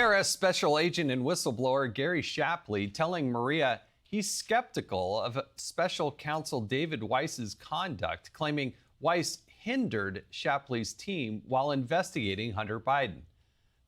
IRS special agent and whistleblower Gary Shapley telling Maria he's skeptical of special counsel David Weiss's conduct, claiming Weiss hindered Shapley's team while investigating Hunter Biden.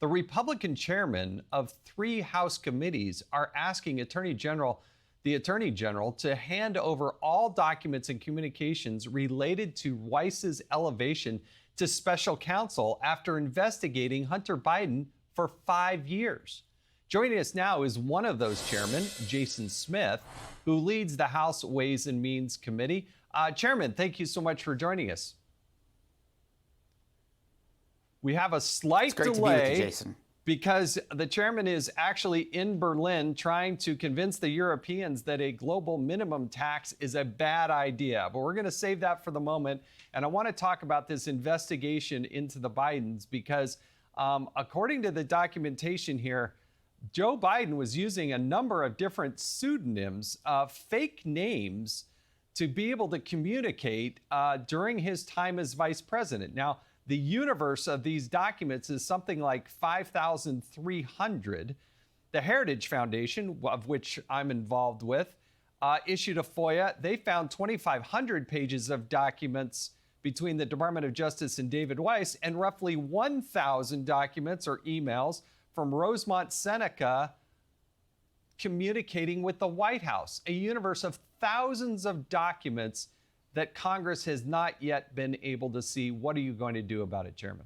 The Republican chairman of 3 House committees are asking the Attorney General to hand over all documents and communications related to Weiss's elevation to special counsel after investigating Hunter Biden for 5 years. Joining us now is one of those chairmen, Jason Smith, who leads the House Ways and Means Committee. Chairman, thank you so much for joining us. We have a slight delay to be with you, Jason, because the chairman is actually in Berlin trying to convince the Europeans that a global minimum tax is a bad idea. But we're going to save that for the moment. And I want to talk about this investigation into the Bidens because according to the documentation here, Joe Biden was using a number of different pseudonyms, fake names, to be able to communicate during his time as vice president. Now, the universe of these documents is something like 5,300. The Heritage Foundation, of which I'm involved with, issued a FOIA. They found 2,500 pages of documents between the Department of Justice and David Weiss, and roughly 1,000 documents or emails from Rosemont Seneca communicating with the White House, a universe of thousands of documents that Congress has not yet been able to see. What are you going to do about it, Chairman?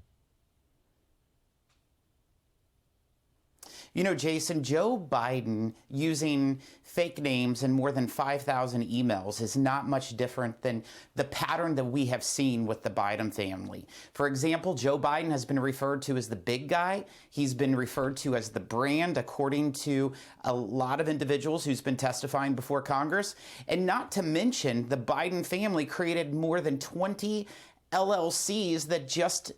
You know, Jason, Joe Biden using fake names and more than 5,000 emails is not much different than the pattern that we have seen with the Biden family. For example, Joe Biden has been referred to as the big guy. He's been referred to as the brand, according to a lot of individuals who's been testifying before Congress. And not to mention, the Biden family created more than 20 LLCs that just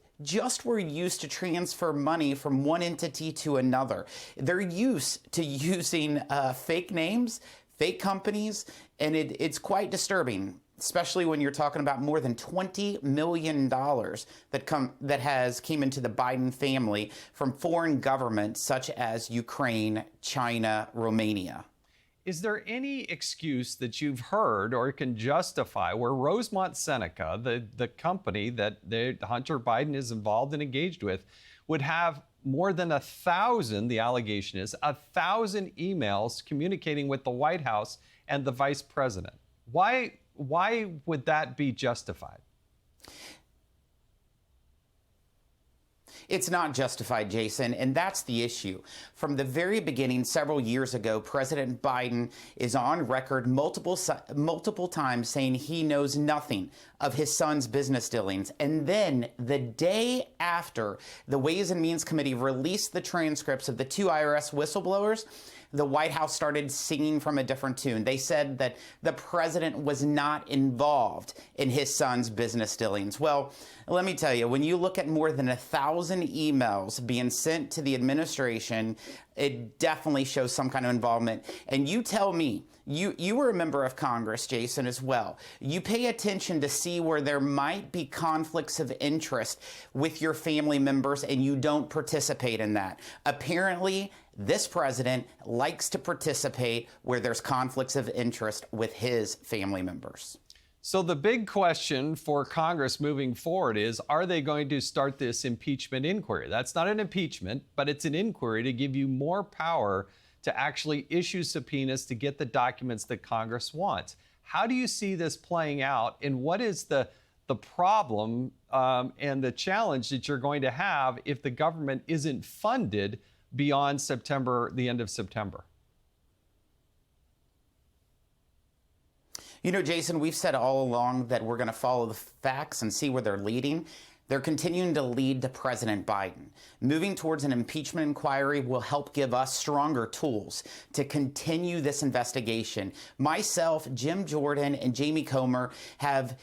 were used to transfer money from one entity to another. They're used to using fake names, fake companies, and it's quite disturbing, especially when you're talking about more than $20 million that came into the Biden family from foreign governments such as Ukraine, China, Romania. Is there any excuse that you've heard or can justify where Rosemont Seneca, the company that Hunter Biden is involved and engaged with, would have more than 1,000, the allegation is, 1,000 emails communicating with the White House and the vice president? Why would that be justified? It's not justified, Jason, and that's the issue. From the very beginning, several years ago, President Biden is on record multiple times saying he knows nothing of his son's business dealings. And then the day after the Ways and Means Committee released the transcripts of the 2 IRS whistleblowers, the White House started singing from a different tune. They said that the president was not involved in his son's business dealings. Well, let me tell you, when you look at more than 1,000 emails being sent to the administration, it definitely shows some kind of involvement. And you tell me, you were a member of Congress, Jason, as well. You pay attention to see where there might be conflicts of interest with your family members, and you don't participate in that. Apparently, this president likes to participate where there's conflicts of interest with his family members. So the big question for Congress moving forward is, are they going to start this impeachment inquiry? That's not an impeachment, but it's an inquiry to give you more power to actually issue subpoenas to get the documents that Congress wants. How do you see this playing out, and what is the problem and the challenge that you're going to have if the government isn't funded beyond September, the end of September? You know, Jason, we've said all along that we're going to follow the facts and see where they're leading. They're continuing to lead to President Biden. Moving towards an impeachment inquiry will help give us stronger tools to continue this investigation. Myself, Jim Jordan, and Jamie Comer have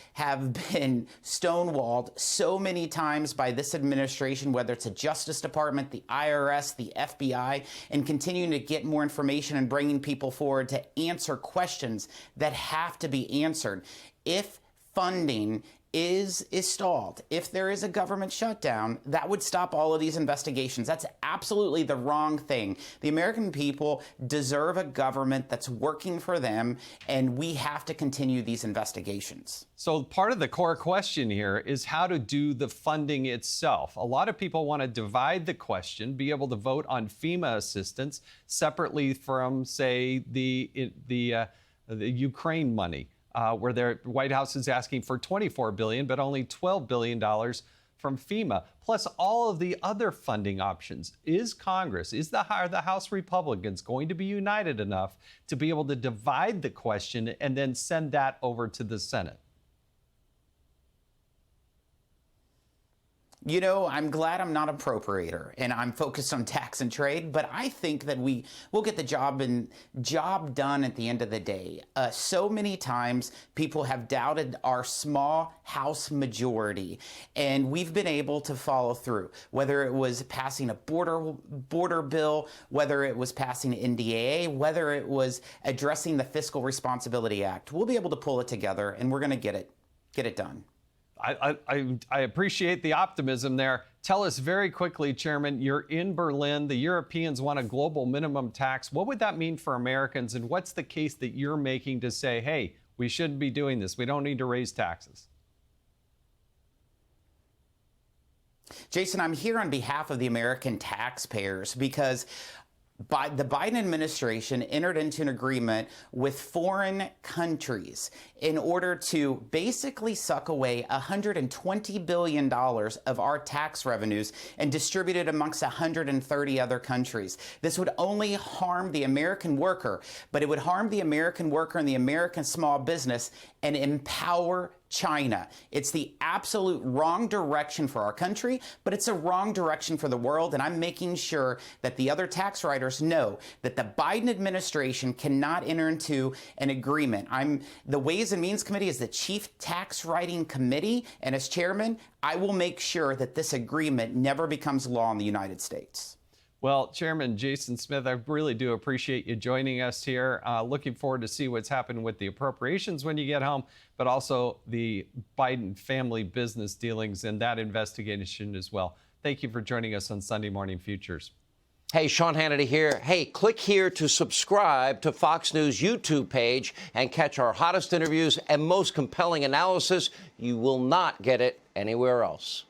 been stonewalled so many times by this administration, whether it's the Justice Department, the IRS, the FBI, and continuing to get more information and bringing people forward to answer questions that have to be answered. If funding is stalled, if there is a government shutdown, that would stop all of these investigations. That's absolutely the wrong thing. The American people deserve a government that's working for them, and we have to continue these investigations. So part of the core question here is how to do the funding itself. A lot of people want to divide the question, be able to vote on FEMA assistance separately from, say, the Ukraine money. Where the White House is asking for $24 billion, but only $12 billion from FEMA, plus all of the other funding options. Is Congress, are the House Republicans going to be united enough to be able to divide the question and then send that over to the Senate? You know, I'm glad I'm not an appropriator and I'm focused on tax and trade, but I think that we will get the job done at the end of the day. So many times people have doubted our small House majority, and we've been able to follow through, whether it was passing a border bill, whether it was passing NDAA, whether it was addressing the Fiscal Responsibility Act. We'll be able to pull it together, and we're going to get it done. I appreciate the optimism there. Tell us very quickly, Chairman, you're in Berlin. The Europeans want a global minimum tax. What would that mean for Americans? And what's the case that you're making to say, hey, we shouldn't be doing this. We don't need to raise taxes? Jason, I'm here on behalf of the American taxpayers because the Biden administration entered into an agreement with foreign countries in order to basically suck away $120 billion of our tax revenues and distribute it amongst 130 other countries. This would only harm the American worker, but it would harm the American worker and the American small business and empower China. It's the absolute wrong direction for our country, but it's a wrong direction for the world, and I'm making sure that the other tax writers know that the Biden administration cannot enter into an agreement. The Ways and Means Committee is the chief tax writing committee, and as chairman, I will make sure that this agreement never becomes law in the United States. Well, Chairman Jason Smith, I really do appreciate you joining us here. Looking forward to see what's happened with the appropriations when you get home, but also the Biden family business dealings and that investigation as well. Thank you for joining us on Sunday Morning Futures. Hey, Sean Hannity here. Hey, click here to subscribe to Fox News YouTube page and catch our hottest interviews and most compelling analysis. You will not get it anywhere else.